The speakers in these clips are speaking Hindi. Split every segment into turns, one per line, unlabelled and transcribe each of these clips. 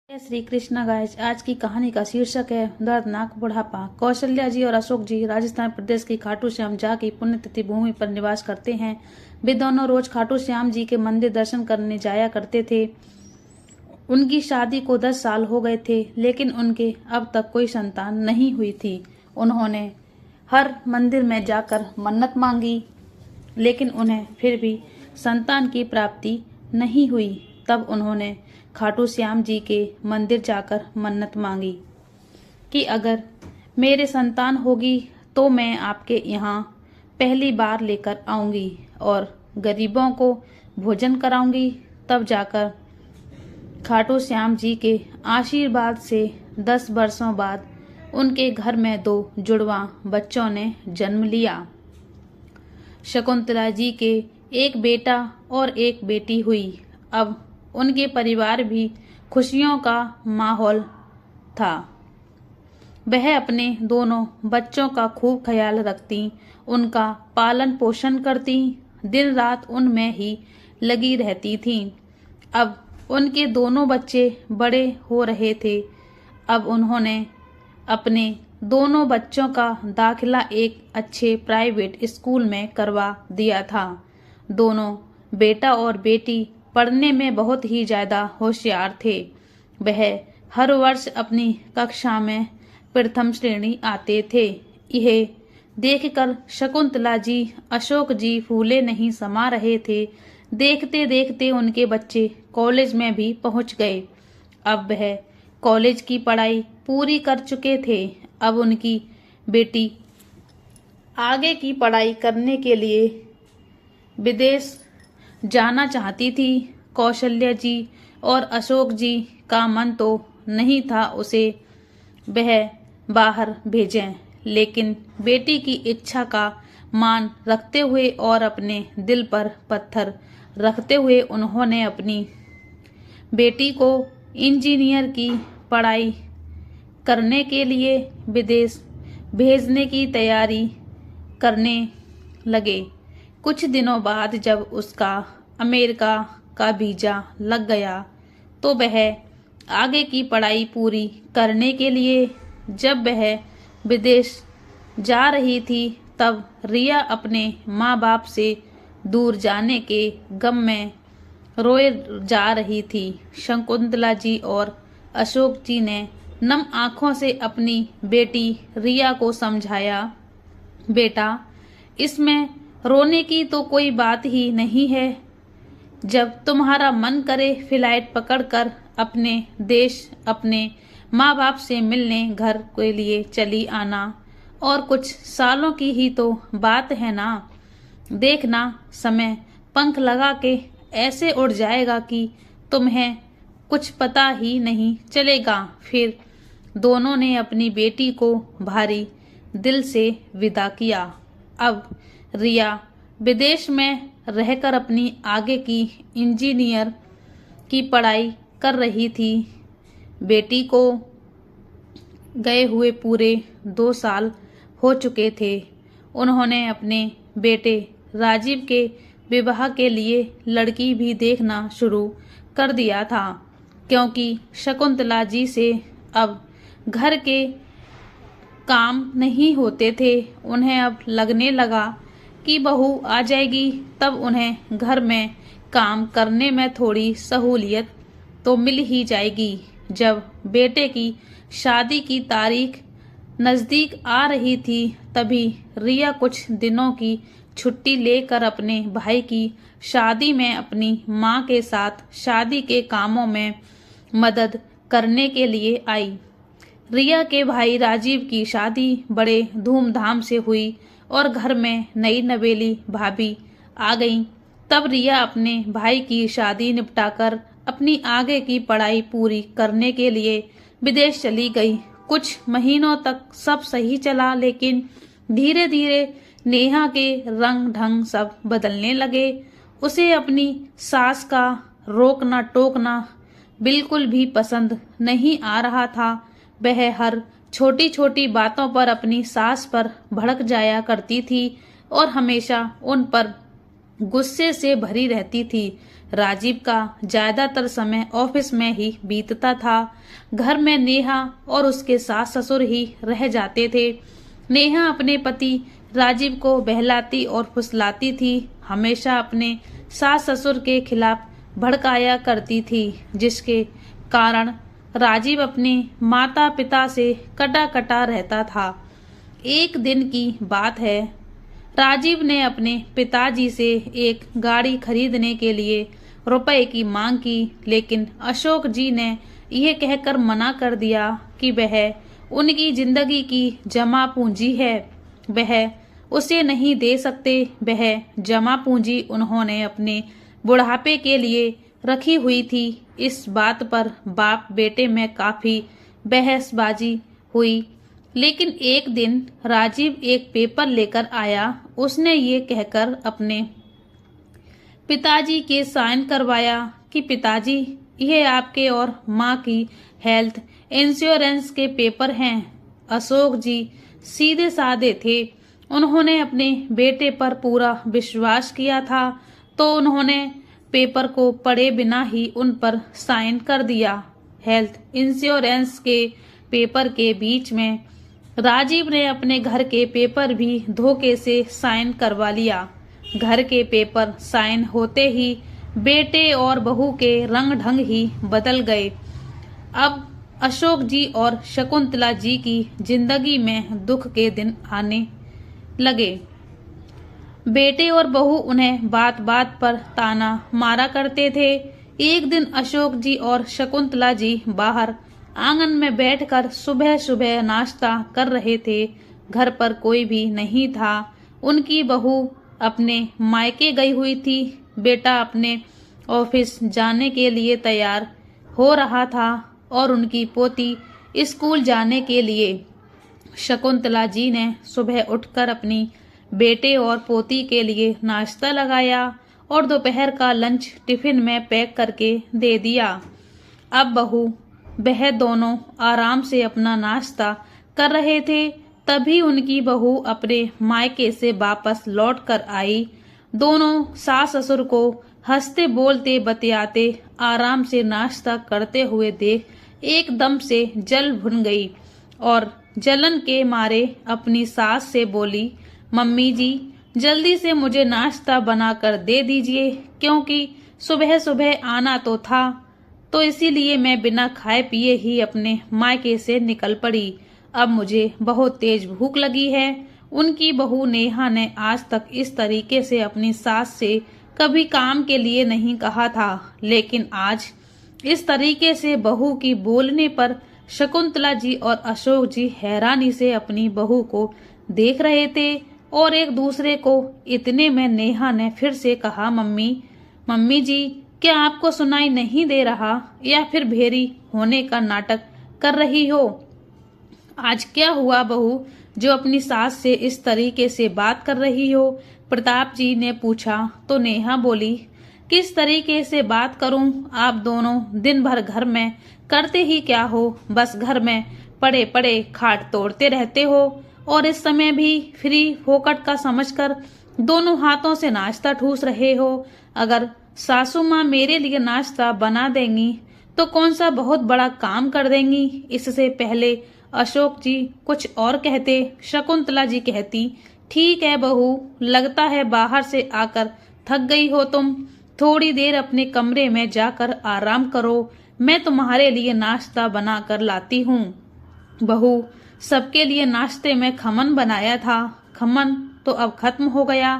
जय श्री कृष्णा गाइस। आज की कहानी का शीर्षक है दर्दनाक बुढ़ापा। कौशल्या जी और अशोक जी राजस्थान प्रदेश की खाटू श्याम जा की पुण्यतिथि भूमि पर निवास करते हैं। वे दोनों रोज खाटू श्याम जी के मंदिर दर्शन करने जाया करते थे। उनकी शादी को 10 साल हो गए थे, लेकिन उनके अब तक कोई संतान नहीं हुई थी। उन्होंने हर मंदिर में जाकर मन्नत मांगी, लेकिन उन्हें फिर भी संतान की प्राप्ति नहीं हुई। तब उन्होंने खाटू श्याम जी के मंदिर जाकर मन्नत मांगी कि अगर मेरे संतान होगी तो मैं आपके यहाँ पहली बार लेकर आऊंगी और गरीबों को भोजन कराऊंगी। तब जाकर खाटू श्याम जी के आशीर्वाद से 10 वर्षों बाद उनके घर में 2 जुड़वा बच्चों ने जन्म लिया। शकुंतला जी के एक बेटा और एक बेटी हुई। अब उनके परिवार भी खुशियों का माहौल था। वह अपने दोनों बच्चों का खूब ख्याल रखती, उनका पालन पोषण करती, दिन रात उनमें ही लगी रहती थीं। अब उनके दोनों बच्चे बड़े हो रहे थे। अब उन्होंने अपने दोनों बच्चों का दाखिला एक अच्छे प्राइवेट स्कूल में करवा दिया था। दोनों बेटा और बेटी पढ़ने में बहुत ही ज्यादा होशियार थे। वह हर वर्ष अपनी कक्षा में प्रथम श्रेणी आते थे। यह देखकर शकुंतला जी, अशोक जी फूले नहीं समा रहे थे। देखते देखते उनके बच्चे कॉलेज में भी पहुंच गए। अब वह कॉलेज की पढ़ाई पूरी कर चुके थे। अब उनकी बेटी आगे की पढ़ाई करने के लिए विदेश जाना चाहती थी। कौशल्या जी और अशोक जी का मन तो नहीं था उसे वह बाहर भेजें, लेकिन बेटी की इच्छा का मान रखते हुए और अपने दिल पर पत्थर रखते हुए उन्होंने अपनी बेटी को इंजीनियर की पढ़ाई करने के लिए विदेश भेजने की तैयारी करने लगे। कुछ दिनों बाद जब उसका अमेरिका का वीजा लग गया तो वह आगे की पढ़ाई पूरी करने के लिए जब वह विदेश जा रही थी, तब रिया अपने माँ बाप से दूर जाने के गम में रोए जा रही थी। शकुंतला जी और अशोक जी ने नम आंखों से अपनी बेटी रिया को समझाया, बेटा, इसमें रोने की तो कोई बात ही नहीं है। जब तुम्हारा मन करे फ्लाइट पकड़कर अपने देश अपने माँ बाप से मिलने घर के लिए चली आना, और कुछ सालों की ही तो बात है ना। देखना समय पंख लगा के ऐसे उड़ जाएगा कि तुम्हें कुछ पता ही नहीं चलेगा। फिर दोनों ने अपनी बेटी को भारी दिल से विदा किया। अब रिया विदेश में रहकर अपनी आगे की इंजीनियर की पढ़ाई कर रही थी। बेटी को गए हुए पूरे 2 साल हो चुके थे। उन्होंने अपने बेटे राजीव के विवाह के लिए लड़की भी देखना शुरू कर दिया था, क्योंकि शकुंतला जी से अब घर के काम नहीं होते थे। उन्हें अब लगने लगा कि बहू आ जाएगी, तब उन्हें घर में काम करने में थोड़ी सहूलियत तो मिल ही जाएगी। जब बेटे की शादी की तारीख नज़दीक आ रही थी, तभी रिया कुछ दिनों की छुट्टी लेकर अपने भाई की शादी में अपनी माँ के साथ शादी के कामों में मदद करने के लिए आई। रिया के भाई राजीव की शादी बड़े धूमधाम से हुई और घर में नई नवेली भाभी आ गई। तब रिया अपने भाई की शादी निपटाकर अपनी आगे की पढ़ाई पूरी करने के लिए विदेश चली गई। कुछ महीनों तक सब सही चला, लेकिन धीरे धीरे नेहा के रंग ढंग सब बदलने लगे। उसे अपनी सास का रोकना टोकना बिल्कुल भी पसंद नहीं आ रहा था। वह हर छोटी छोटी बातों पर अपनी सास पर भड़क जाया करती थी और हमेशा उन पर गुस्से से भरी रहती थी। राजीव का ज्यादातर समय ऑफिस में ही बीतता था। घर में नेहा और उसके सास ससुर ही रह जाते थे। नेहा अपने पति राजीव को बहलाती और फुसलाती थी, हमेशा अपने सास ससुर के खिलाफ भड़काया करती थी, जिसके कारण राजीव अपने माता पिता से कटा कटा रहता था। एक दिन की बात है, राजीव ने अपने पिताजी से एक गाड़ी खरीदने के लिए रुपए की मांग की, लेकिन अशोक जी ने यह कहकर मना कर दिया कि वह उनकी जिंदगी की जमा पूंजी है, वह उसे नहीं दे सकते। वह जमा पूंजी उन्होंने अपने बुढ़ापे के लिए रखी हुई थी। इस बात पर बाप बेटे में काफी बहसबाजी हुई, लेकिन एक दिन राजीव एक पेपर लेकर आया। उसने ये कहकर अपने पिताजी के साइन करवाया कि पिताजी, यह आपके और माँ की हेल्थ इंश्योरेंस के पेपर हैं। अशोक जी सीधे साधे थे, उन्होंने अपने बेटे पर पूरा विश्वास किया था, तो उन्होंने पेपर को पढ़े बिना ही उन पर साइन कर दिया। हेल्थ इंश्योरेंस के पेपर के बीच में राजीव ने अपने घर के पेपर भी धोखे से साइन करवा लिया। घर के पेपर साइन होते ही बेटे और बहू के रंग ढंग ही बदल गए। अब अशोक जी और शकुंतला जी की जिंदगी में दुख के दिन आने लगे। बेटे और बहू उन्हें बात बात पर ताना मारा करते थे। एक दिन अशोक जी और शकुंतला जी बाहर आंगन में बैठकर सुबह सुबह नाश्ता कर रहे थे। घर पर कोई भी नहीं था। उनकी बहू अपने मायके गई हुई थी, बेटा अपने ऑफिस जाने के लिए तैयार हो रहा था और उनकी पोती स्कूल जाने के लिए। शकुंतला जी ने सुबह उठकर अपनी बेटे और पोती के लिए नाश्ता लगाया और दोपहर का लंच टिफिन में पैक करके दे दिया। अब बहू वह दोनों आराम से अपना नाश्ता कर रहे थे, तभी उनकी बहू अपने मायके से वापस लौट कर आई। दोनों सास ससुर को हंसते बोलते बतियाते आराम से नाश्ता करते हुए देख एकदम से जल भुन गई और जलन के मारे अपनी सास से बोली, मम्मी जी, जल्दी से मुझे नाश्ता बनाकर दे दीजिए, क्योंकि सुबह सुबह आना तो था, तो इसीलिए मैं बिना खाए पिए ही अपने मायके से निकल पड़ी। अब मुझे बहुत तेज भूख लगी है। उनकी बहू नेहा ने आज तक इस तरीके से अपनी सास से कभी काम के लिए नहीं कहा था, लेकिन आज इस तरीके से बहू की बोलने पर शकुंतला जी और अशोक जी हैरानी से अपनी बहू को देख रहे थे और एक दूसरे को। इतने में नेहा ने फिर से कहा, मम्मी जी, क्या आपको सुनाई नहीं दे रहा या फिर भेरी होने का नाटक कर रही हो? आज क्या हुआ बहू, जो अपनी सास से इस तरीके से बात कर रही हो? प्रताप जी ने पूछा तो नेहा बोली, किस तरीके से बात करूं? आप दोनों दिन भर घर में करते ही क्या हो? बस घर में पड़े पड़े खाट तोड़ते रहते हो और इस समय भी फ्री फोकट का समझकर दोनों हाथों से नाश्ता ठूस रहे हो। अगर सासू माँ मेरे लिए नाश्ता बना देंगी तो कौन सा बहुत बड़ा काम कर देंगी। इससे पहले अशोक जी कुछ और कहते, शकुंतला जी कहती, ठीक है बहू, लगता है बाहर से आकर थक गई हो तुम, थोड़ी देर अपने कमरे में जाकर आराम करो, मैं तुम्हारे लिए नाश्ता बना कर लाती हूँ। बहू, सबके लिए नाश्ते में खमन बनाया था, खमन तो अब खत्म हो गया,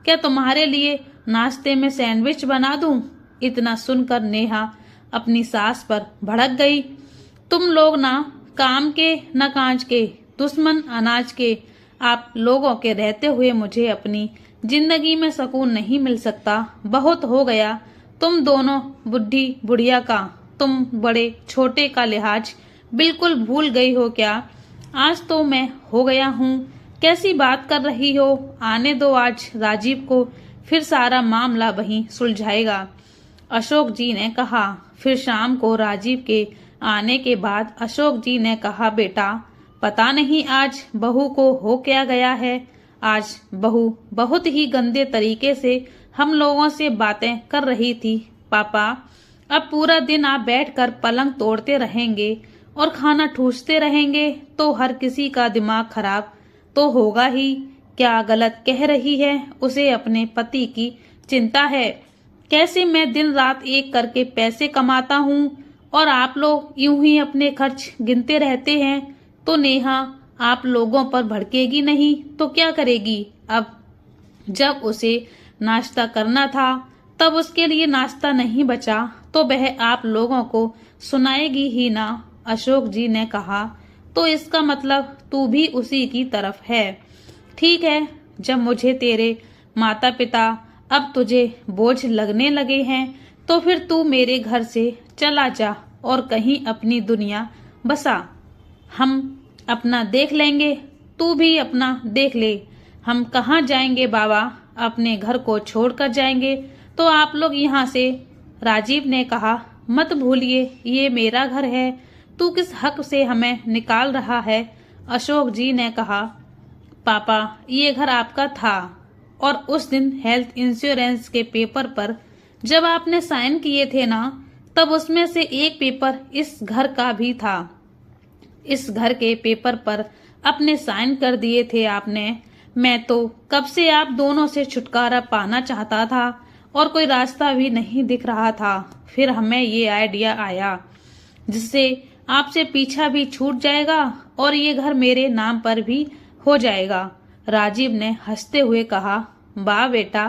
क्या तुम्हारे लिए नाश्ते में सैंडविच बना दूं? इतना सुनकर नेहा अपनी सास पर भड़क गई। तुम लोग ना काम के न काज के, दुश्मन अनाज के, आप लोगों के रहते हुए मुझे अपनी जिंदगी में सुकून नहीं मिल सकता। बहुत हो गया तुम दोनों बुढ़ी बुढ़िया का, तुम बड़े छोटे का लिहाज बिल्कुल भूल गई हो क्या? आज तो मैं हो गया हूँ, कैसी बात कर रही हो? आने दो आज राजीव को, फिर सारा मामला वहीं सुलझाएगा, अशोक जी ने कहा। फिर शाम को राजीव के आने के बाद अशोक जी ने कहा, बेटा, पता नहीं आज बहू को हो क्या गया है। आज बहू बहुत ही गंदे तरीके से हम लोगों से बातें कर रही थी, पापा, अब पूरा दिन आप बैठकर पलंग तोड़ते रहेंगे और खाना ठूसते रहेंगे तो हर किसी का दिमाग खराब तो होगा ही। क्या गलत कह रही है? उसे अपने पति की चिंता है। कैसे मैं दिन रात एक करके पैसे कमाता हूँ और आप लोग यूं ही अपने खर्च गिनते रहते हैं तो नेहा आप लोगों पर भड़केगी नहीं तो क्या करेगी? अब जब उसे नाश्ता करना था तब उसके लिए नाश्ता नहीं बचा तो वह आप लोगों को सुनाएगी ही ना। अशोक जी ने कहा, तो इसका मतलब तू भी उसी की तरफ है। ठीक है, जब मुझे तेरे माता पिता अब तुझे बोझ लगने लगे हैं तो फिर तू मेरे घर से चला जा और कहीं अपनी दुनिया बसा। हम अपना देख लेंगे, तू भी अपना देख ले। हम कहाँ जाएंगे बाबा? अपने घर को छोड़कर जाएंगे तो आप लोग यहाँ से। राजीव ने कहा, मत भूलिए ये मेरा घर है, तू किस हक से हमें निकाल रहा है? अशोक जी ने कहा, पापा ये घर आपका था और उस दिन हेल्थ इंश्योरेंस के पेपर पर जब आपने साइन किए थे ना तब उसमें से एक पेपर इस घर का भी था। इस घर के पेपर पर अपने साइन कर दिए थे आपने। मैं तो कब से आप दोनों से छुटकारा पाना चाहता था और कोई रास्ता भी नहीं दिख रहा था। फिर हमें ये आइडिया आया जिससे आपसे पीछा भी छूट जाएगा और ये घर मेरे नाम पर भी हो जाएगा। राजीव ने हंसते हुए कहा, वाह बेटा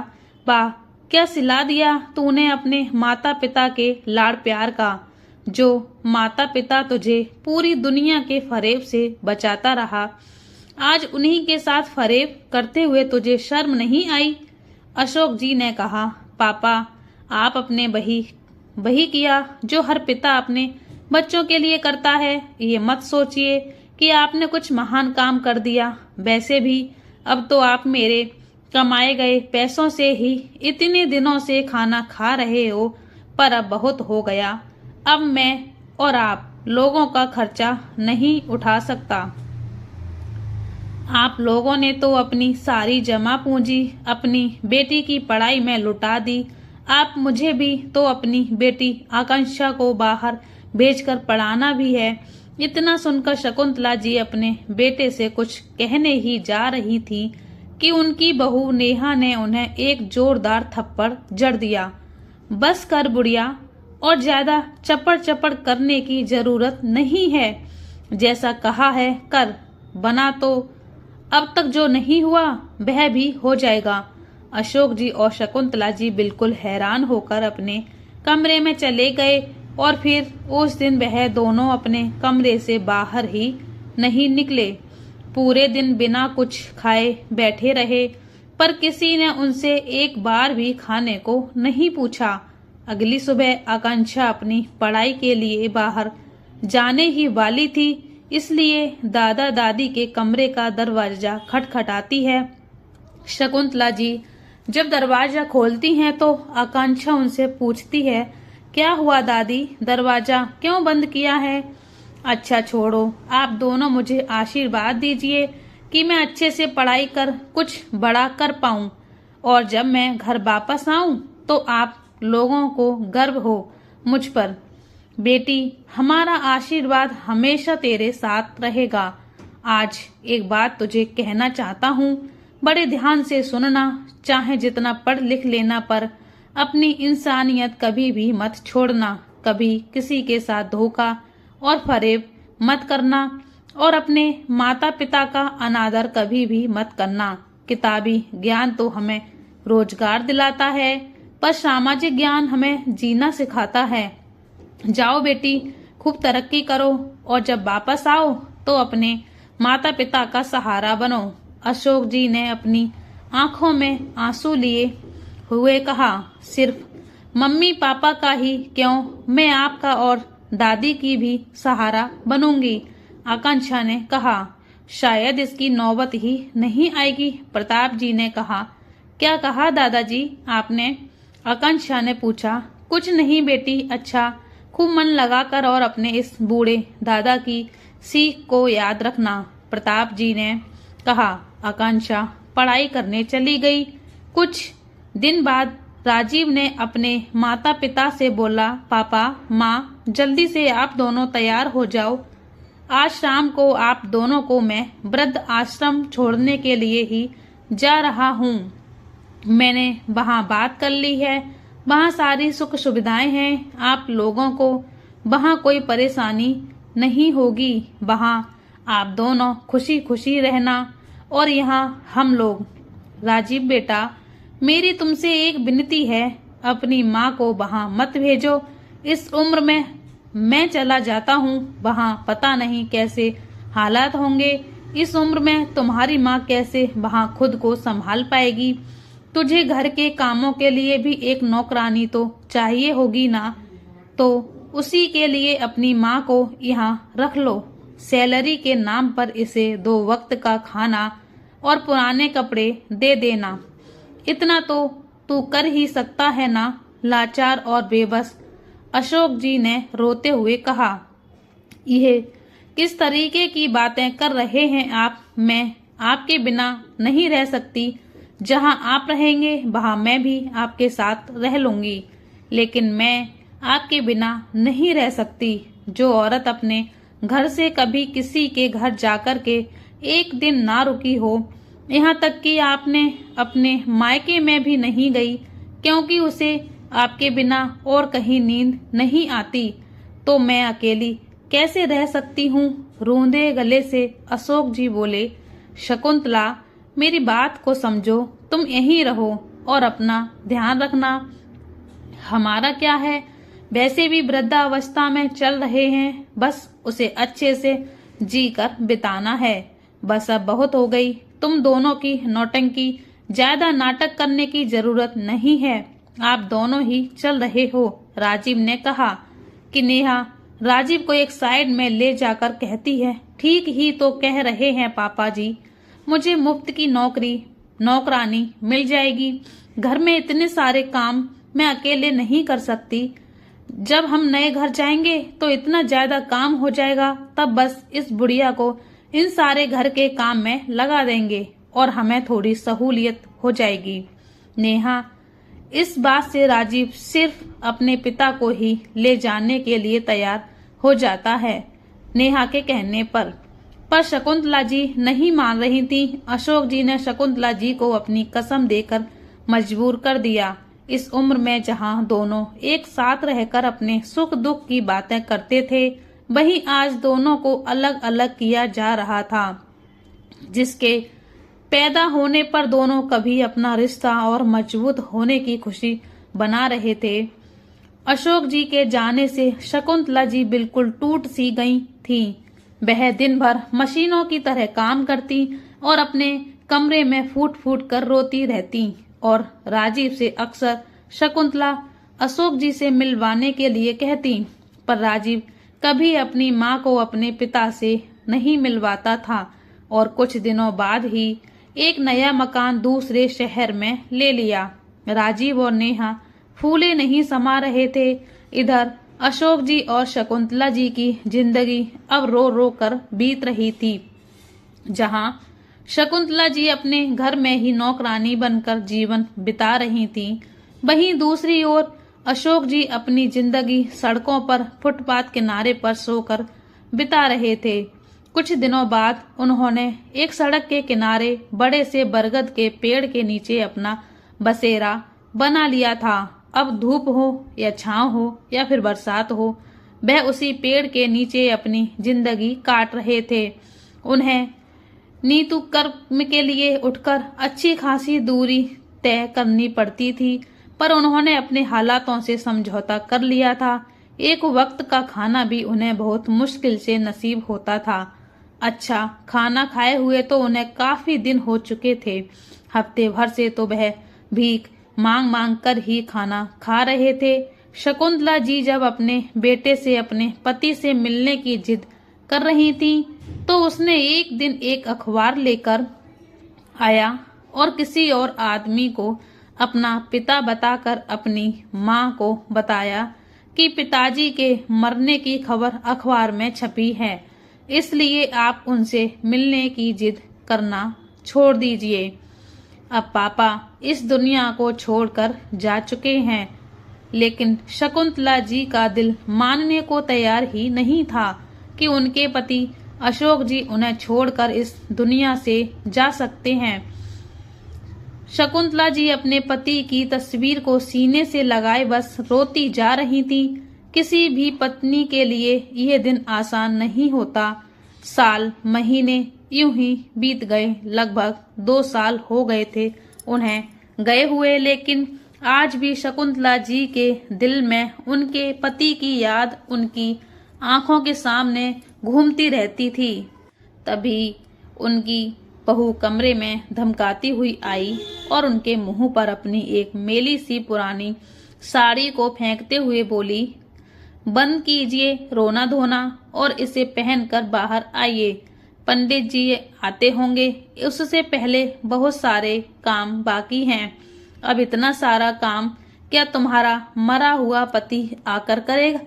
वाह, क्या सिला दिया तूने अपने माता पिता के लाड़ प्यार का। जो माता पिता तुझे पूरी दुनिया के फरेब से बचाता रहा, आज उन्हीं के साथ फरेब करते हुए तुझे शर्म नहीं आई? अशोक जी ने कहा, पापा आप अपने वही किया जो हर पिता अपने बच्चों के लिए करता है। ये मत सोचिए कि आपने कुछ महान काम कर दिया। वैसे भी अब तो आप मेरे कमाए गए पैसों से ही इतने दिनों से खाना खा रहे हो, पर अब बहुत हो गया। अब मैं और आप लोगों का खर्चा नहीं उठा सकता। आप लोगों ने तो अपनी सारी जमा पूंजी अपनी बेटी की पढ़ाई में लुटा दी। आप मुझे भी तो अपनी बेटी आकांक्षा को बाहर भेजकर पढ़ाना भी है। इतना सुनकर शकुंतला जी अपने बेटे से कुछ कहने ही जा रही थी कि उनकी बहू नेहा ने उन्हें एक जोरदार थप्पड़ जड़ दिया। बस कर बुढ़िया, और ज्यादा चपड़ चपड़ करने की जरूरत नहीं है। जैसा कहा है कर, बना तो अब तक जो नहीं हुआ वह भी हो जाएगा। अशोक जी और शकुंतला जी बिल्कुल हैरान होकर अपने कमरे में चले गए और फिर उस दिन वह दोनों अपने कमरे से बाहर ही नहीं निकले। पूरे दिन बिना कुछ खाए बैठे रहे, पर किसी ने उनसे एक बार भी खाने को नहीं पूछा। अगली सुबह आकांक्षा अपनी पढ़ाई के लिए बाहर जाने ही वाली थी, इसलिए दादा दादी के कमरे का दरवाजा खटखटाती है। शकुंतला जी जब दरवाजा खोलती हैं तो आकांक्षा उनसे पूछती है, क्या हुआ दादी, दरवाजा क्यों बंद किया है? अच्छा छोड़ो, आप दोनों मुझे आशीर्वाद दीजिए कि मैं अच्छे से पढ़ाई कर कुछ बड़ा कर पाऊं और जब मैं घर वापस आऊं तो आप लोगों को गर्व हो मुझ पर। बेटी, हमारा आशीर्वाद हमेशा तेरे साथ रहेगा। आज एक बात तुझे कहना चाहता हूँ, बड़े ध्यान से सुनना। चाहे जितना पढ़ लिख लेना, पर अपनी इंसानियत कभी भी मत छोड़ना। कभी किसी के साथ धोखा और फरेब मत करना और अपने माता पिता का अनादर कभी भी मत करना। किताबी ज्ञान तो हमें रोजगार दिलाता है, पर सामाजिक ज्ञान हमें जीना सिखाता है। जाओ बेटी, खूब तरक्की करो और जब वापस आओ तो अपने माता पिता का सहारा बनो। अशोक जी ने अपनी आंखों में आंसू लिए हुए कहा, सिर्फ मम्मी पापा का ही क्यों, मैं आपका और दादी की भी सहारा बनूंगी। आकांक्षा ने कहा, शायद इसकी नौबत ही नहीं आएगी। प्रताप जी ने कहा, क्या कहा दादाजी आपने? आकांक्षा ने पूछा। कुछ नहीं बेटी, अच्छा खूब मन लगाकर और अपने इस बूढ़े दादा की सीख को याद रखना, प्रताप जी ने कहा। आकांक्षा पढ़ाई करने चली गई। कुछ दिन बाद राजीव ने अपने माता पिता से बोला, पापा माँ जल्दी से आप दोनों तैयार हो जाओ। आज शाम को आप दोनों को मैं वृद्ध आश्रम छोड़ने के लिए ही जा रहा हूँ। मैंने वहाँ बात कर ली है, वहाँ सारी सुख सुविधाएं हैं, आप लोगों को वहाँ कोई परेशानी नहीं होगी। वहाँ आप दोनों खुशी खुशी रहना और यहाँ हम लोग। राजीव बेटा, मेरी तुमसे एक विनती है, अपनी माँ को वहाँ मत भेजो। इस उम्र में मैं चला जाता हूँ, वहाँ पता नहीं कैसे हालात होंगे। इस उम्र में तुम्हारी माँ कैसे वहाँ खुद को संभाल पाएगी। तुझे घर के कामों के लिए भी एक नौकरानी तो चाहिए होगी ना, तो उसी के लिए अपनी माँ को यहाँ रख लो। सैलरी के नाम पर इसे 2 वक्त का खाना और पुराने कपड़े दे देना, इतना तो तू कर ही सकता है ना। लाचार और बेबस अशोक जी ने रोते हुए कहा, यह किस तरीके की बातें कर रहे हैं आप। मैं आपके बिना नहीं रह सकती। जहां आप रहेंगे वहां मैं भी आपके साथ रह लूंगी, लेकिन मैं आपके बिना नहीं रह सकती। जो औरत अपने घर से कभी किसी के घर जाकर के एक दिन ना रुकी हो, यहाँ तक कि आपने अपने मायके में भी नहीं गई क्योंकि उसे आपके बिना और कहीं नींद नहीं आती, तो मैं अकेली कैसे रह सकती हूँ। रूंधे गले से अशोक जी बोले, शकुंतला मेरी बात को समझो, तुम यहीं रहो और अपना ध्यान रखना। हमारा क्या है, वैसे भी वृद्धावस्था में चल रहे हैं, बस उसे अच्छे से जी कर बिताना है। बस अब बहुत हो गई, तुम दोनों की नौटंकी, ज्यादा नाटक करने की जरूरत नहीं है। आप दोनों ही चल रहे हो। राजीव ने कहा कि नेहा राजीव को एक साइड में ले जाकर कहती है, ठीक ही तो कह रहे हैं पापा जी, मुझे मुफ्त की नौकरानी मिल जाएगी। घर में इतने सारे काम मैं अकेले नहीं कर सकती। जब हम नए घर जाएंगे तो इतना ज्यादा काम हो जाएगा, तब बस इस बुढ़िया को इन सारे घर के काम में लगा देंगे और हमें थोड़ी सहूलियत हो जाएगी। नेहा, इस बात से राजीव सिर्फ अपने पिता को ही ले जाने के लिए तैयार हो जाता है नेहा के कहने पर शकुंतला जी नहीं मान रही थी। अशोक जी ने शकुंतला जी को अपनी कसम देकर मजबूर कर दिया। इस उम्र में जहां दोनों एक साथ रहकर अपने सुख दुख की बातें करते थे, वहीं आज दोनों को अलग अलग किया जा रहा था, जिसके पैदा होने पर दोनों कभी अपना रिश्ता और मजबूत होने की खुशी बना रहे थे। अशोक जी के जाने से शकुंतला जी बिल्कुल टूट सी गई थी। वह दिन भर मशीनों की तरह काम करती और अपने कमरे में फूट फूट कर रोती रहती और राजीव से अक्सर शकुंतला अशोक जी से मिलवाने के लिए कहती, पर राजीव कभी अपनी माँ को अपने पिता से नहीं मिलवाता था और कुछ दिनों बाद ही एक नया मकान दूसरे शहर में ले लिया। राजीव और नेहा फूले नहीं समा रहे थे। इधर अशोक जी और शकुंतला जी की जिंदगी अब रो रो कर बीत रही थी। जहां शकुंतला जी अपने घर में ही नौकरानी बनकर जीवन बिता रही थीं, वहीं दूसरी ओर अशोक जी अपनी जिंदगी सड़कों पर फुटपाथ किनारे पर सोकर बिता रहे थे। कुछ दिनों बाद उन्होंने एक सड़क के किनारे बड़े से बरगद के पेड़ के नीचे अपना बसेरा बना लिया था। अब धूप हो या छांव हो या फिर बरसात हो, वह उसी पेड़ के नीचे अपनी जिंदगी काट रहे थे। उन्हें नीतू कर्म के लिए उठकर अच्छी खासी दूरी तय करनी पड़ती थी, पर उन्होंने अपने हालातों से समझौता कर लिया था। एक वक्त का खाना भी उन्हें बहुत मुश्किल से नसीब होता था। अच्छा खाना खाए हुए तो उन्हें काफी दिन हो चुके थे। हफ्ते भर से तो वह भीख मांग मांग कर ही खाना खा रहे थे। शकुंतला जी जब अपने बेटे से अपने पति से मिलने की जिद कर रही थी, तो उसने एक दिन एक अखबार लेकर आया और किसी और आदमी को अपना पिता बताकर अपनी माँ को बताया कि पिताजी के मरने की खबर अखबार में छपी है, इसलिए आप उनसे मिलने की जिद करना छोड़ दीजिए। अब पापा इस दुनिया को छोड़कर जा चुके हैं। लेकिन शकुंतला जी का दिल मानने को तैयार ही नहीं था कि उनके पति अशोक जी उन्हें छोड़कर इस दुनिया से जा सकते हैं। शकुंतला जी अपने पति की तस्वीर को सीने से लगाए बस रोती जा रही थी। किसी भी पत्नी के लिए यह दिन आसान नहीं होता। साल महीने यूं ही बीत गए। लगभग 2 साल हो गए थे उन्हें गए हुए, लेकिन आज भी शकुंतला जी के दिल में उनके पति की याद उनकी आंखों के सामने घूमती रहती थी। तभी उनकी बहू कमरे में धमकाती हुई आई और उनके मुंह पर अपनी एक मेली सी पुरानी साड़ी को फेंकते हुए बोली, बंद कीजिए रोना धोना और इसे पहनकर बाहर आइए। पंडित जी आते होंगे, उससे पहले बहुत सारे काम बाकी हैं। अब इतना सारा काम क्या तुम्हारा मरा हुआ पति आकर करेगा?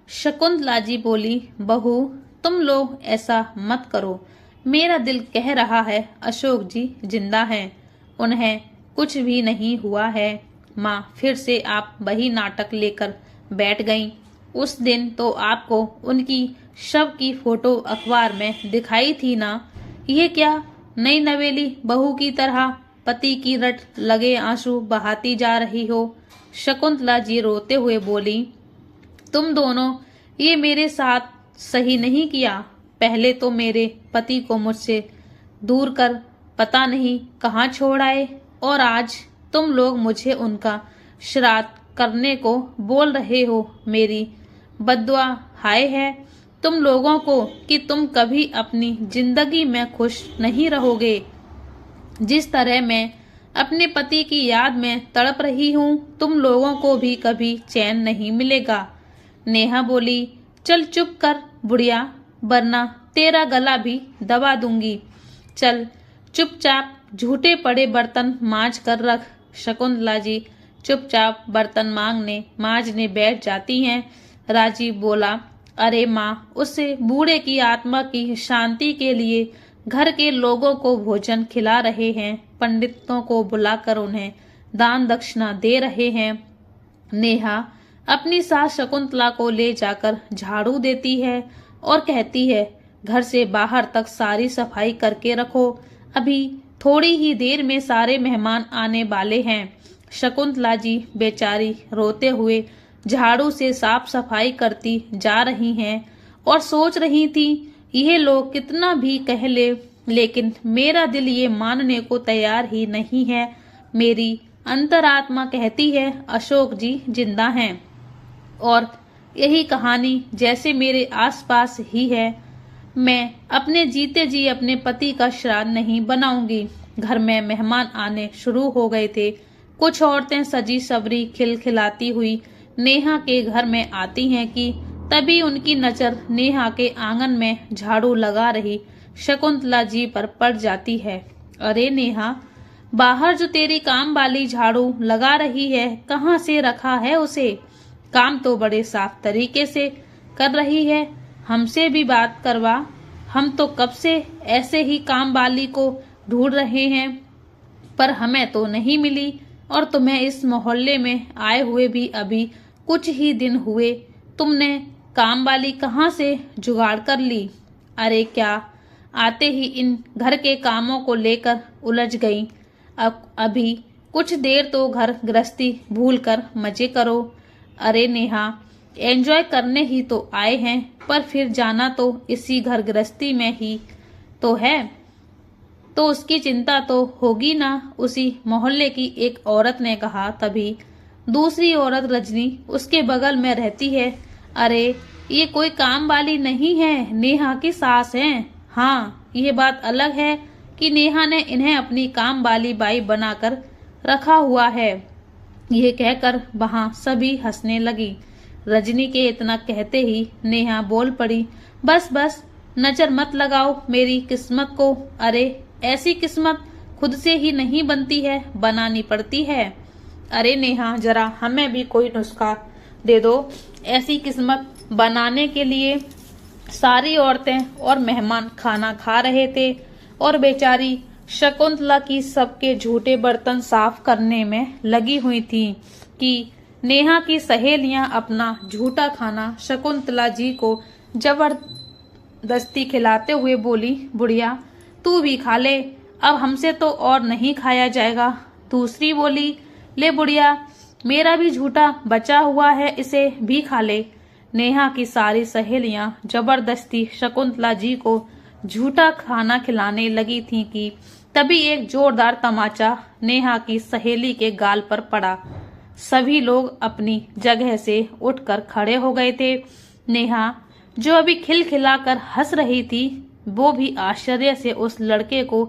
शकुंतला जी बोली, बहू तुम लोग ऐसा मत करो। मेरा दिल कह रहा है अशोक जी जिंदा हैं, उन्हें कुछ भी नहीं हुआ है। माँ फिर से आप वही नाटक लेकर बैठ गईं। उस दिन तो आपको उनकी शव की फोटो अखबार में दिखाई थी ना। ये क्या नई नवेली बहू की तरह पति की रट लगे आंसू बहाती जा रही हो? शकुंतला जी रोते हुए बोली, तुम दोनों ये मेरे साथ सही नहीं किया। पहले तो मेरे पति को मुझसे दूर कर पता नहीं कहाँ छोड़ आए, और आज तुम लोग मुझे उनका श्राद्ध करने को बोल रहे हो। मेरी बद्दुआ हाय है तुम लोगों को कि तुम कभी अपनी जिंदगी में खुश नहीं रहोगे। जिस तरह मैं अपने पति की याद में तड़प रही हूँ, तुम लोगों को भी कभी चैन नहीं मिलेगा। नेहा बोली, चल चुप कर बुढ़िया, वरना तेरा गला भी दबा दूंगी। चल चुपचाप झूठे पड़े बर्तन मांज कर रख। शकुंतला जी चुपचाप बर्तन मांजने बैठ जाती हैं। राजीव बोला, अरे माँ, उससे बूढ़े की आत्मा की शांति के लिए घर के लोगों को भोजन खिला रहे हैं, पंडितों को बुलाकर उन्हें दान दक्षिणा दे रहे हैं। नेहा अपनी सास शकुंतला को ले जाकर झाड़ू देती है और कहती है, घर से बाहर तक सारी सफाई करके रखो, अभी थोड़ी ही देर में सारे मेहमान आने वाले हैं। शकुंतला जी बेचारी रोते हुए झाड़ू से साफ सफाई करती जा रही हैं और सोच रही थी, यह लोग कितना भी कह ले, लेकिन मेरा दिल ये मानने को तैयार ही नहीं है। मेरी अंतरात्मा कहती है अशोक जी जिंदा हैं, और यही कहानी जैसे मेरे आसपास ही है। मैं अपने जीते जी अपने पति का श्राद्ध नहीं बनाऊंगी। घर में मेहमान आने शुरू हो गए थे। कुछ औरतें सजी सवरी खिलखिलाती हुई नेहा के घर में आती हैं कि तभी उनकी नजर नेहा के आंगन में झाड़ू लगा रही शकुंतला जी पर पड़ जाती है। अरे नेहा, बाहर जो तेरी काम वाली झाड़ू लगा रही है, कहाँ से रखा है उसे? काम तो बड़े साफ तरीके से कर रही है, हमसे भी बात करवा। हम तो कब से ऐसे ही काम वाली को ढूंढ रहे हैं, पर हमें तो नहीं मिली, और तुम्हें इस मोहल्ले में आए हुए भी अभी कुछ ही दिन हुए। तुमने काम वाली कहाँ से जुगाड़ कर ली? अरे क्या, आते ही इन घर के कामों को लेकर उलझ गई। अब अभी कुछ देर तो घर गृहस्थी भूल कर मजे करो। अरे नेहा, एंजॉय करने ही तो आए हैं, पर फिर जाना तो इसी घर गृहस्थी में ही तो है, तो उसकी चिंता तो होगी ना। उसी मोहल्ले की एक औरत ने कहा। तभी दूसरी औरत रजनी उसके बगल में रहती है। अरे ये कोई काम वाली नहीं है, नेहा की सास है। हाँ, ये बात अलग है कि नेहा ने इन्हें अपनी काम वाली बाई बनाकर रखा हुआ है। ये कहकर वहां सभी हंसने लगी। रजनी के इतना कहते ही नेहा बोल पड़ी, बस बस, नजर मत लगाओ मेरी किस्मत को। अरे ऐसी किस्मत खुद से ही नहीं बनती है, बनानी पड़ती है। अरे नेहा, जरा हमें भी कोई नुस्खा दे दो। ऐसी किस्मत बनाने के लिए सारी औरतें और मेहमान खाना खा रहे थे और बेचारी शकुंतला की सबके झूठे बर्तन साफ करने में लगी हुई थी कि नेहा की सहेलियां अपना झूठा खाना शकुंतला जी को जबरदस्ती खिलाते हुए बोली, बुढ़िया तू भी खा ले, अब हमसे तो और नहीं खाया जाएगा। दूसरी बोली, ले बुढ़िया मेरा भी झूठा बचा हुआ है, इसे भी खा ले। नेहा की सारी सहेलियां जबरदस्ती शकुंतला जी को झूठा खाना खिलाने लगी थीं कि तभी एक जोरदार तमाचा नेहा की सहेली के गाल पर पड़ा। सभी लोग अपनी जगह से उठकर खड़े हो गए थे। नेहा जो अभी खिलखिलाकर हंस रही थी, वो भी आश्चर्य से उस लड़के को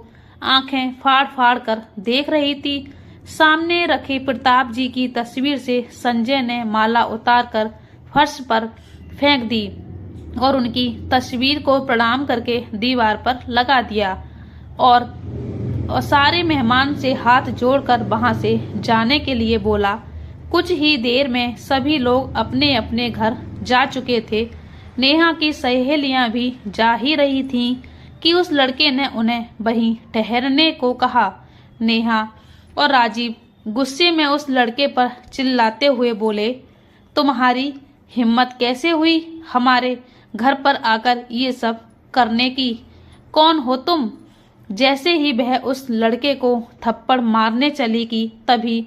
आंखें फाड़ फाड़ कर देख रही थी। सामने रखे प्रताप जी की तस्वीर से संजय ने माला उतारकर फर्श पर फेंक दी और उनकी तस्वीर को प्रणाम करके दीवार पर लगा दिया और सारे मेहमान से हाथ जोड़कर वहां से जाने के लिए बोला। कुछ ही देर में सभी लोग अपने अपने घर जा चुके थे। नेहा की सहेलियां भी जा ही रही थीं कि उस लड़के ने उन्हें वहीं ठहरने को कहा। नेहा और राजीव गुस्से में उस लड़के पर चिल्लाते हुए बोले, तुम्हारी हिम्मत कैसे हुई हमारे घर पर आकर ये सब करने की? कौन हो तुम? जैसे ही वह उस लड़के को थप्पड़ मारने चली कि तभी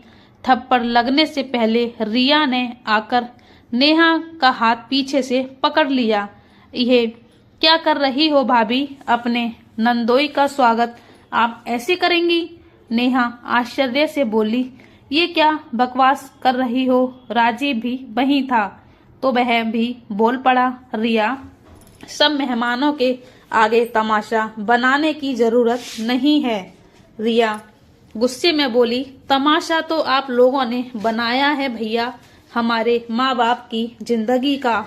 थप्पड़ लगने से पहले रिया ने आकर नेहा का हाथ पीछे से पकड़ लिया। यह क्या कर रही हो भाभी? अपने नंदोई का स्वागत आप ऐसे करेंगी? नेहा आश्चर्य से बोली, ये क्या बकवास कर रही हो? राजीव भी वहीं था तो वह भी बोल पड़ा, रिया सब मेहमानों के आगे तमाशा बनाने की जरूरत नहीं है। रिया गुस्से में बोली, तमाशा तो आप लोगों ने बनाया है भैया, हमारे माँ बाप की जिंदगी का,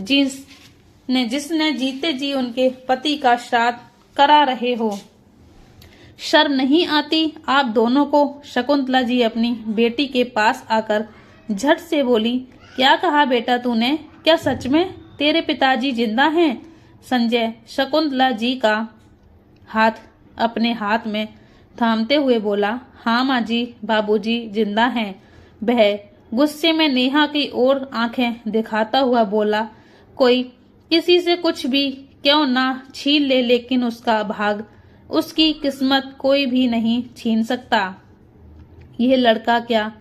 जिसने जीते जी उनके पति का श्राद्ध करा रहे हो। शर्म नहीं आती आप दोनों को? शकुंतला जी अपनी बेटी के पास आकर झट से बोली, क्या कहा बेटा तूने? क्या सच में तेरे पिताजी जिंदा हैं? संजय शकुंतला जी का हाथ अपने हाथ में थामते हुए बोला, हाँ माँ जी, बाबूजी जिंदा हैं। वह गुस्से में नेहा की ओर आंखें दिखाता हुआ बोला, कोई किसी से कुछ भी क्यों ना छीन ले, लेकिन उसका भाग, उसकी किस्मत कोई भी नहीं छीन सकता। यह लड़का क्या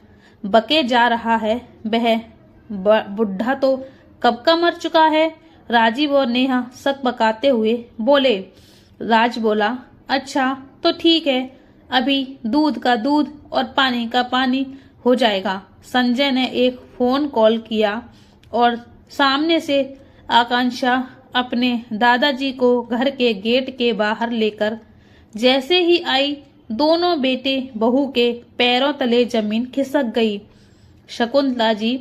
बके जा रहा है? वह बुढ़ा तो कब का मर चुका है। राजीव और नेहा सक बकाते हुए बोले। राज बोला, अच्छा तो ठीक है, अभी दूध का दूध और पानी का पानी हो जाएगा। संजय ने एक फोन कॉल किया और सामने से आकांक्षा अपने दादाजी को घर के गेट के बाहर लेकर जैसे ही आई, दोनों बेटे बहू के पैरों तले जमीन खिसक गई। शकुंतला जी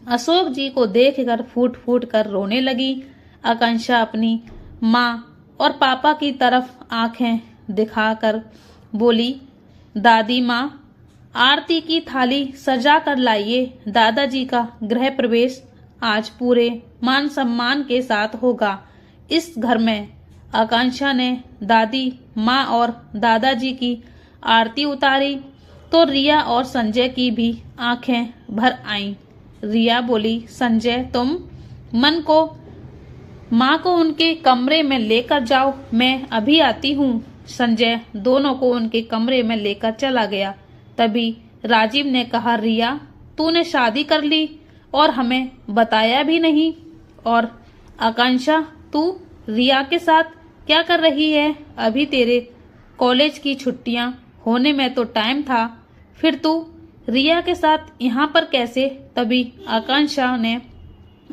अशोक जी को देखकर फूट फूट कर रोने लगी। आकांक्षा अपनी माँ और पापा की तरफ आंखें दिखाकर बोली, दादी माँ आरती की थाली सजा कर लाइए, दादाजी का गृह प्रवेश आज पूरे मान सम्मान के साथ होगा इस घर में। आकांक्षा ने दादी माँ और दादाजी की आरती उतारी तो रिया और संजय की भी आंखें भर आईं। रिया बोली, संजय तुम माँ को उनके कमरे में लेकर जाओ, मैं अभी आती हूँ। संजय दोनों को उनके कमरे में लेकर चला गया। तभी राजीव ने कहा, रिया तूने शादी कर ली और हमें बताया भी नहीं। और आकांक्षा तू रिया के साथ क्या कर रही है? अभी तेरे कॉलेज की छुट्टियां होने में तो टाइम था, फिर तू रिया के साथ यहाँ पर कैसे? तभी आकांक्षा ने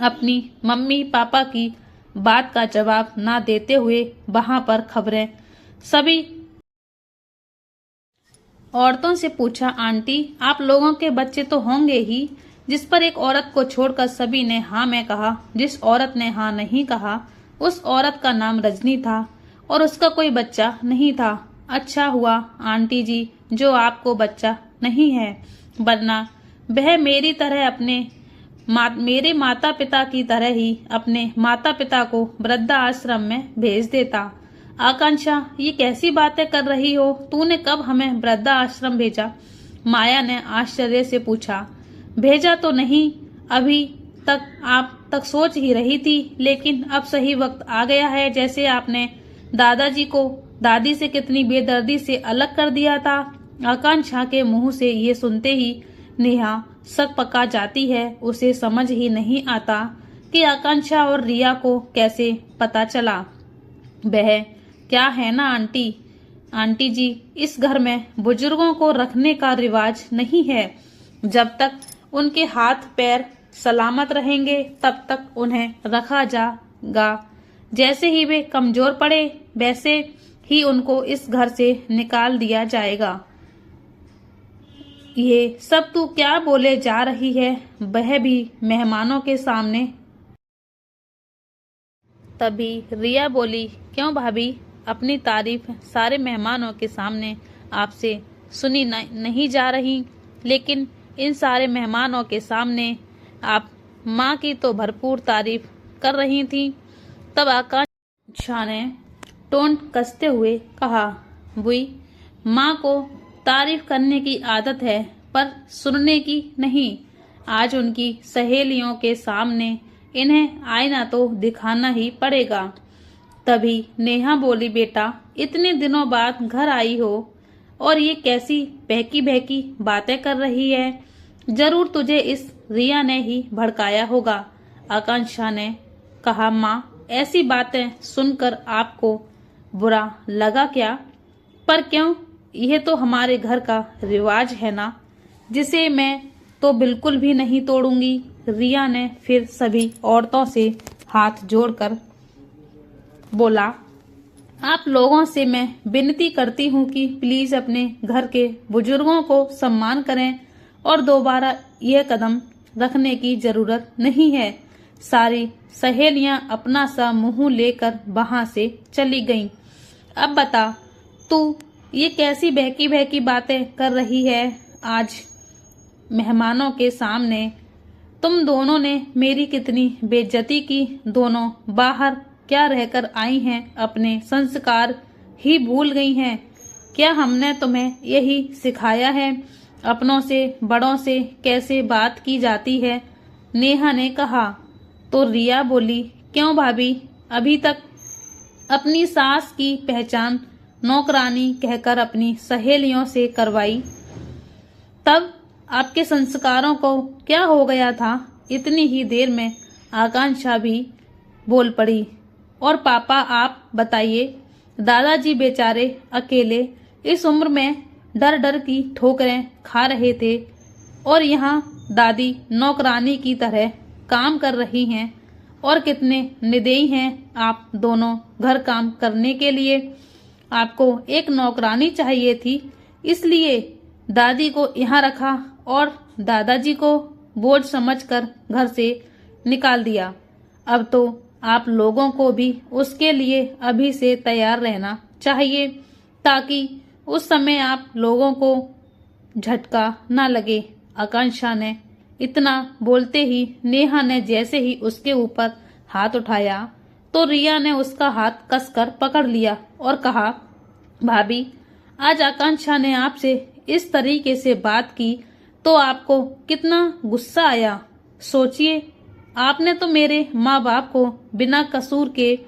अपनी मम्मी पापा की बात का जवाब ना देते हुए वहां पर खबरें सभी औरतों से पूछा, आंटी आप लोगों के बच्चे तो होंगे ही? जिस पर एक औरत को छोड़कर सभी ने हाँ में कहा। जिस औरत ने हाँ नहीं कहा उस औरत का नाम रजनी था और उसका कोई बच्चा नहीं था। अच्छा हुआ आंटी जी जो आपको बच्चा नहीं है, वरना वह मेरी तरह अपने मेरे माता पिता की तरह ही अपने माता पिता को वृद्धा आश्रम में भेज देता। आकांक्षा, ये कैसी बातें कर रही हो? तूने कब हमें वृद्धा आश्रम भेजा? माया ने आश्चर्य से पूछा। भेजा तो नहीं, अभी तक आप तक सोच ही रही थी, लेकिन अब सही वक्त आ गया है। जैसे आपने दादाजी को दादी से कितनी बेदर्दी से अलग कर दिया था। आकांक्षा के मुंह से ये सुनते ही नेहा सक पका जाती है। उसे समझ ही नहीं आता कि आकांक्षा और रिया को कैसे पता चला। वह क्या है ना आंटी जी, इस घर में बुजुर्गों को रखने का रिवाज नहीं है। जब तक उनके हाथ पैर सलामत रहेंगे तब तक उन्हें रखा जाएगा। जैसे ही वे कमजोर पड़े वैसे ही उनको इस घर से निकाल दिया जाएगा। ये सब तू क्या बोले जा रही है? वह भी मेहमानों के सामने। तभी रिया बोली, क्यों भाभी, अपनी तारीफ सारे मेहमानों के सामने आपसे सुनी नहीं जा रही, लेकिन इन सारे मेहमानों के सामने आप माँ की तो भरपूर तारीफ कर रही थी। तब आकांक्षा ने टोन कसते हुए कहा, बुई, माँ को तारीफ करने की आदत है पर सुनने की नहीं। आज उनकी सहेलियों के सामने इन्हें आईना तो दिखाना ही पड़ेगा। तभी नेहा बोली, बेटा, इतने दिनों बाद घर आई हो और ये कैसी बहकी बहकी बातें कर रही है? जरूर तुझे इस रिया ने ही भड़काया होगा। आकांक्षा ने कहा, माँ, ऐसी बातें सुनकर आपको बुरा लगा क्या? पर क्यों, यह तो हमारे घर का रिवाज है ना, जिसे मैं तो बिल्कुल भी नहीं तोड़ूंगी। रिया ने फिर सभी औरतों से हाथ जोड़कर बोला, आप लोगों से मैं विनती करती हूँ कि प्लीज अपने घर के बुजुर्गों को सम्मान करें और दोबारा यह कदम रखने की जरूरत नहीं है। सारी सहेलियां अपना सा मुंह लेकर वहां से चली गईं। अब बता, तू ये कैसी बहकी बहकी बातें कर रही है? आज मेहमानों के सामने तुम दोनों ने मेरी कितनी बेइज्जती की। दोनों बाहर क्या रहकर आई हैं? अपने संस्कार ही भूल गई हैं क्या? हमने तुम्हें यही सिखाया है अपनों से बड़ों से कैसे बात की जाती है? नेहा ने कहा। तो रिया बोली, क्यों भाभी, अभी तक अपनी सास की पहचान नौकरानी कहकर अपनी सहेलियों से करवाई, तब आपके संस्कारों को क्या हो गया था? इतनी ही देर में आकांक्षा भी बोल पड़ी, और पापा आप बताइए, दादाजी बेचारे अकेले इस उम्र में डर डर की ठोकरें खा रहे थे और यहाँ दादी नौकरानी की तरह काम कर रही हैं। और कितने निर्दयी हैं आप दोनों घर काम करने के लिए। आपको एक नौकरानी चाहिए थी, इसलिए दादी को यहाँ रखा और दादाजी को बोझ समझकर घर से निकाल दिया। अब तो आप लोगों को भी उसके लिए अभी से तैयार रहना चाहिए, ताकि उस समय आप लोगों को झटका न लगे। आकांक्षा ने इतना बोलते ही नेहा ने जैसे ही उसके ऊपर हाथ उठाया तो रिया ने उसका हाथ कसकर पकड़ लिया और कहा, भाभी, आज आकांक्षा ने आपसे इस तरीके से बात की तो आपको कितना गुस्सा आया। सोचिए, आपने तो मेरे माँ बाप को बिना कसूर के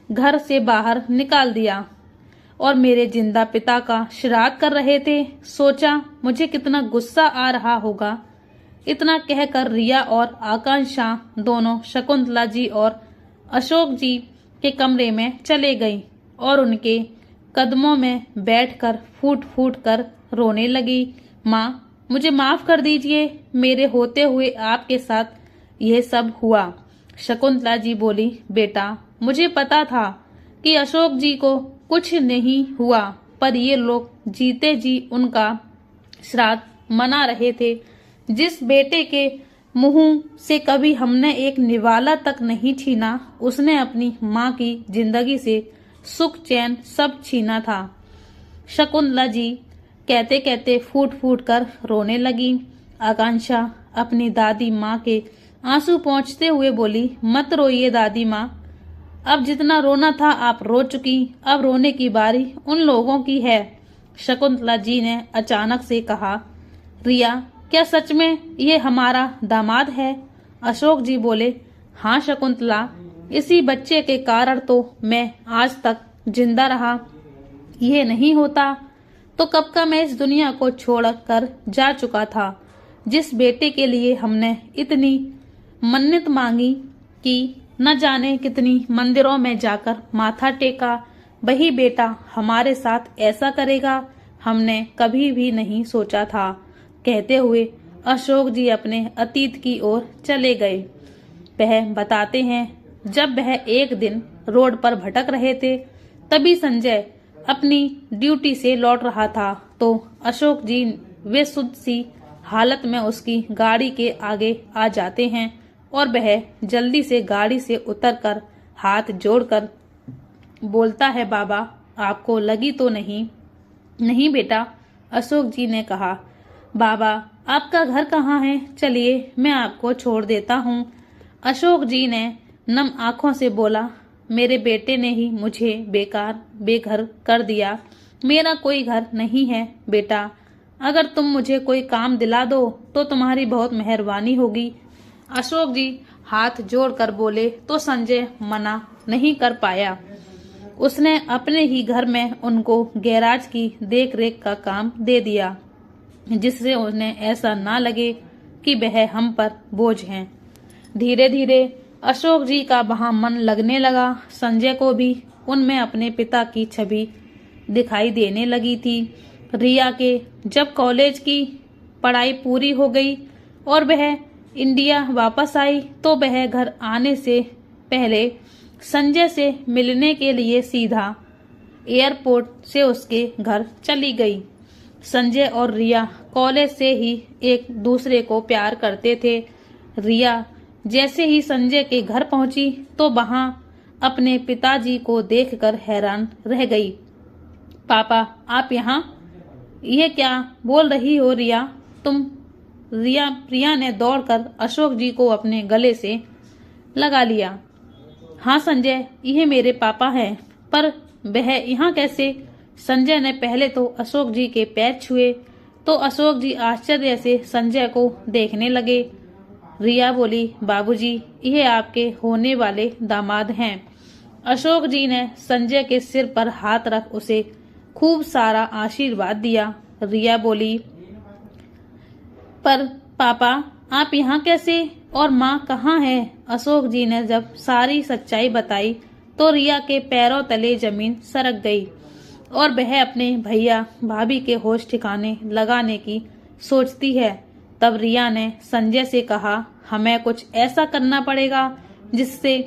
घर से बाहर निकाल दिया और मेरे जिंदा पिता का श्राद्ध कर रहे थे। सोचा मुझे कितना गुस्सा आ रहा होगा। इतना कहकर रिया और आकांक्षा दोनों शकुंतला जी और अशोक जी के कमरे में चले गईं और उनके कदमों में बैठकर फूट फूट कर रोने लगी। माँ, मुझे माफ कर दीजिए, मेरे होते हुए आपके साथ यह सब हुआ। शकुंतला जी बोली, बेटा, मुझे पता था कि अशोक जी को कुछ नहीं हुआ, पर ये लोग जीते जी उनका श्राद्ध मना रहे थे। जिस बेटे के मुंह से कभी हमने एक निवाला तक नहीं छीना, उसने अपनी माँ की जिंदगी से सुख चैन सब छीना था। शकुंतला जी कहते कहते फूट फूट कर रोने लगी। आकांक्षा अपनी दादी माँ के आंसू पोंछते हुए बोली, मत रोइए दादी माँ, अब जितना रोना था आप रो चुकी, अब रोने की बारी उन लोगों की है। शकुंतला जी ने अचानक से कहा, रिया, क्या सच में ये हमारा दामाद है? अशोक जी बोले, हाँ शकुंतला, इसी बच्चे के कारण तो मैं आज तक जिंदा रहा। ये नहीं होता तो कब का मैं इस दुनिया को छोड़कर जा चुका था। जिस बेटे के लिए हमने इतनी मन्नत मांगी कि न जाने कितनी मंदिरों में जाकर माथा टेका, वही बेटा हमारे साथ ऐसा करेगा, हमने कभी भी नहीं सोचा था। कहते हुए अशोक जी अपने अतीत की ओर चले गए। वह बताते हैं, जब वह एक दिन रोड पर भटक रहे थे, तभी संजय अपनी ड्यूटी से लौट रहा था तो अशोक जी वे शुद्ध सी हालत में उसकी गाड़ी के आगे आ जाते हैं और वह जल्दी से गाड़ी से उतरकर हाथ जोड़कर बोलता है, बाबा आपको लगी तो नहीं? नहीं बेटा, अशोक जी ने कहा। बाबा आपका घर कहाँ है? चलिए मैं आपको छोड़ देता हूँ। अशोक जी ने नम आंखों से बोला, मेरे बेटे ने ही मुझे बेघर कर दिया। मेरा कोई घर नहीं है बेटा, अगर तुम मुझे कोई काम दिला दो तो तुम्हारी बहुत मेहरबानी होगी। अशोक जी हाथ जोड़कर बोले तो संजय मना नहीं कर पाया। उसने अपने ही घर में उनको गैराज की देखरेख का काम दे दिया, जिससे उन्हें ऐसा ना लगे कि वह हम पर बोझ हैं। धीरे धीरे अशोक जी का वहां मन लगने लगा। संजय को भी उनमें अपने पिता की छवि दिखाई देने लगी थी। रिया के जब कॉलेज की पढ़ाई पूरी हो गई और वह इंडिया वापस आई तो वह घर आने से पहले संजय से मिलने के लिए सीधा एयरपोर्ट से उसके घर चली गई। संजय और रिया कॉलेज से ही एक दूसरे को प्यार करते थे। रिया जैसे ही संजय के घर पहुंची तो वहां अपने पिताजी को देखकर हैरान रह गई। पापा आप यहाँ? यह क्या बोल रही हो रिया तुम? प्रिया ने दौड़कर अशोक जी को अपने गले से लगा लिया। हाँ संजय, यह मेरे पापा हैं, पर वह यहाँ कैसे? संजय ने पहले तो अशोक जी के पैर छुए तो अशोक जी आश्चर्य से संजय को देखने लगे। रिया बोली, बाबूजी, यह आपके होने वाले दामाद हैं। अशोक जी ने संजय के सिर पर हाथ रख उसे खूब सारा आशीर्वाद दिया। रिया बोली, पर पापा आप यहाँ कैसे और माँ कहाँ है? अशोक जी ने जब सारी सच्चाई बताई तो रिया के पैरों तले जमीन सरक गई और वह अपने भैया भाभी के होश ठिकाने लगाने की सोचती है। तब रिया ने संजय से कहा, हमें कुछ ऐसा करना पड़ेगा जिससे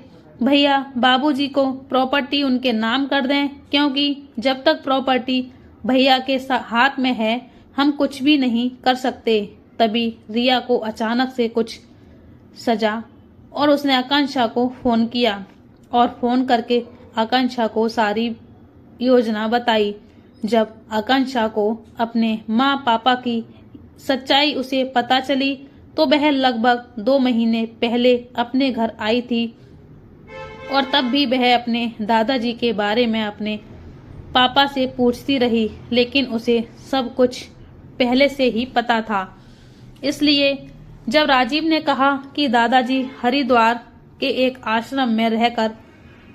भैया बाबूजी को प्रॉपर्टी उनके नाम कर दें, क्योंकि जब तक प्रॉपर्टी भैया के हाथ में है हम कुछ भी नहीं कर सकते। तभी रिया को अचानक से कुछ सजा और उसने आकांक्षा को फोन किया और फोन करके आकांक्षा को सारी योजना बताई। जब आकांक्षा को अपने माँ पापा की सच्चाई उसे पता चली तो वह लगभग 2 महीने पहले अपने घर आई थी और तब भी वह अपने दादाजी के बारे में अपने पापा से पूछती रही, लेकिन उसे सब कुछ पहले से ही पता था। इसलिए जब राजीव ने कहा कि दादाजी हरिद्वार के एक आश्रम में रहकर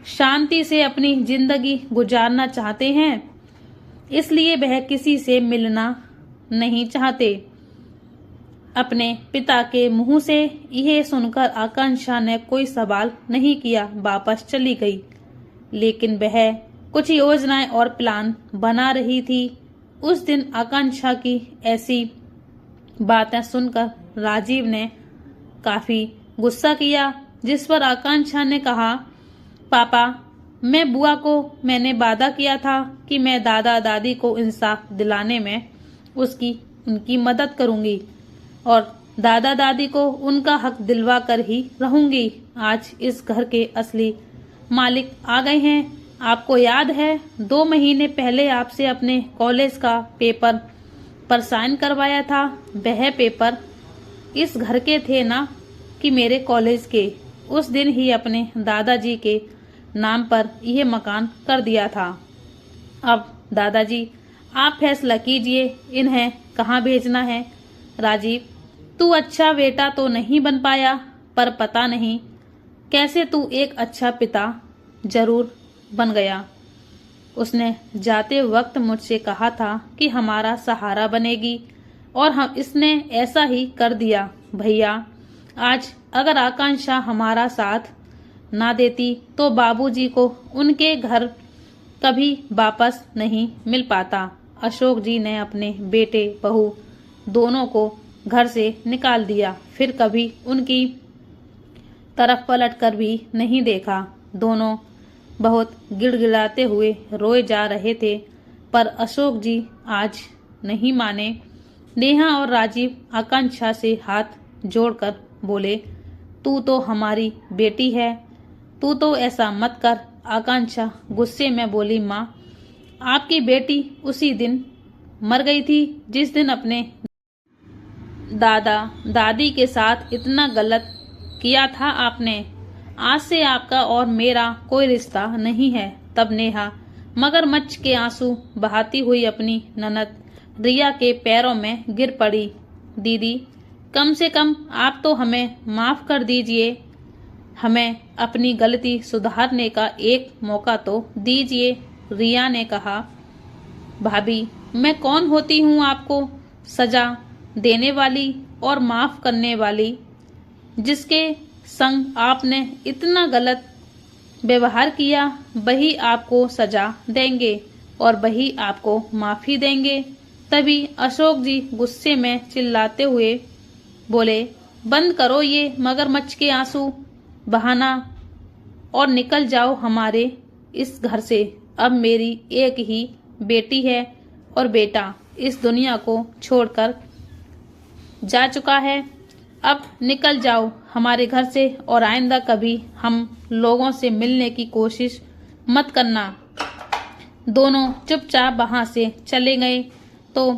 शांति से अपनी जिंदगी गुजारना चाहते हैं, इसलिए वह किसी से मिलना नहीं चाहते। अपने पिता के मुंह से यह सुनकर आकांक्षा ने कोई सवाल नहीं किया, वापस चली गई। लेकिन वह कुछ योजनाएं और प्लान बना रही थी। उस दिन आकांक्षा की ऐसी बातें सुनकर राजीव ने काफी गुस्सा किया, जिस पर आकांक्षा ने कहा, पापा मैं बुआ को मैंने वादा किया था कि मैं दादा दादी को इंसाफ दिलाने में उनकी मदद करूंगी और दादा दादी को उनका हक दिलवा कर ही रहूंगी। आज इस घर के असली मालिक आ गए हैं। आपको याद है 2 महीने पहले आपसे अपने कॉलेज का पेपर पर साइन करवाया था, वह पेपर इस घर के थे ना कि मेरे कॉलेज के। उस दिन ही अपने दादाजी के नाम पर यह मकान कर दिया था। अब दादाजी आप फैसला कीजिए, इन्हें कहाँ भेजना है। राजीव, तू अच्छा बेटा तो नहीं बन पाया, पर पता नहीं कैसे तू एक अच्छा पिता जरूर बन गया। उसने जाते वक्त मुझसे कहा था कि हमारा सहारा बनेगी, और हम इसने ऐसा ही कर दिया। भैया, आज अगर आकांक्षा हमारा साथ ना देती तो बाबूजी को उनके घर कभी वापस नहीं मिल पाता। अशोक जी ने अपने बेटे बहू दोनों को घर से निकाल दिया, फिर कभी उनकी तरफ पलट कर भी नहीं देखा। दोनों बहुत गिड़गिड़ाते हुए रोए जा रहे थे, पर अशोक जी आज नहीं माने। नेहा और राजीव आकांक्षा से हाथ जोड़कर बोले, तू तो हमारी बेटी है, तू तो ऐसा मत कर। आकांक्षा गुस्से में बोली, माँ, आपकी बेटी उसी दिन मर गई थी जिस दिन अपने दादा दादी के साथ इतना गलत किया था आपने। आज से आपका और मेरा कोई रिश्ता नहीं है। तब नेहा मगरमच्छ के आंसू बहाती हुई अपनी ननद रिया के पैरों में गिर पड़ी। दीदी, कम से कम आप तो हमें माफ कर दीजिए, हमें अपनी गलती सुधारने का एक मौका तो दीजिए। रिया ने कहा, भाभी, मैं कौन होती हूँ आपको सजा देने वाली और माफ करने वाली। जिसके संग आपने इतना गलत व्यवहार किया वही आपको सजा देंगे और वही आपको माफी देंगे। तभी अशोक जी गुस्से में चिल्लाते हुए बोले, बंद करो ये मगरमच्छ के आंसू बहाना और निकल जाओ हमारे इस घर से। अब मेरी एक ही बेटी है और बेटा इस दुनिया को छोड़कर जा चुका है। अब निकल जाओ हमारे घर से और आइंदा कभी हम लोगों से मिलने की कोशिश मत करना। दोनों चुपचाप वहां से चले गए। तो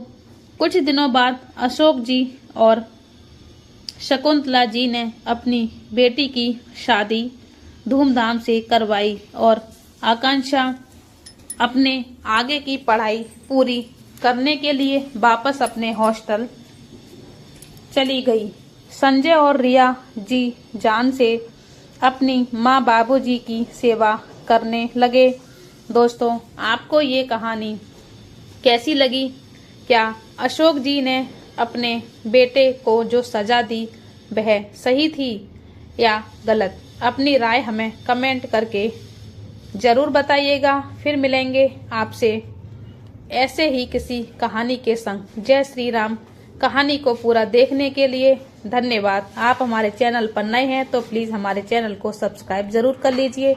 कुछ दिनों बाद अशोक जी और शकुंतला जी ने अपनी बेटी की शादी धूमधाम से करवाई और आकांक्षा अपने आगे की पढ़ाई पूरी करने के लिए वापस अपने हॉस्टल चली गई। संजय और रिया जी जान से अपनी माँ बाबूजी की सेवा करने लगे। दोस्तों, आपको ये कहानी कैसी लगी? क्या अशोक जी ने अपने बेटे को जो सजा दी वह सही थी या गलत? अपनी राय हमें कमेंट करके जरूर बताइएगा। फिर मिलेंगे आपसे ऐसे ही किसी कहानी के संग। जय श्री राम। कहानी को पूरा देखने के लिए धन्यवाद। आप हमारे चैनल पर नए हैं तो प्लीज़ हमारे चैनल को सब्सक्राइब जरूर कर लीजिए।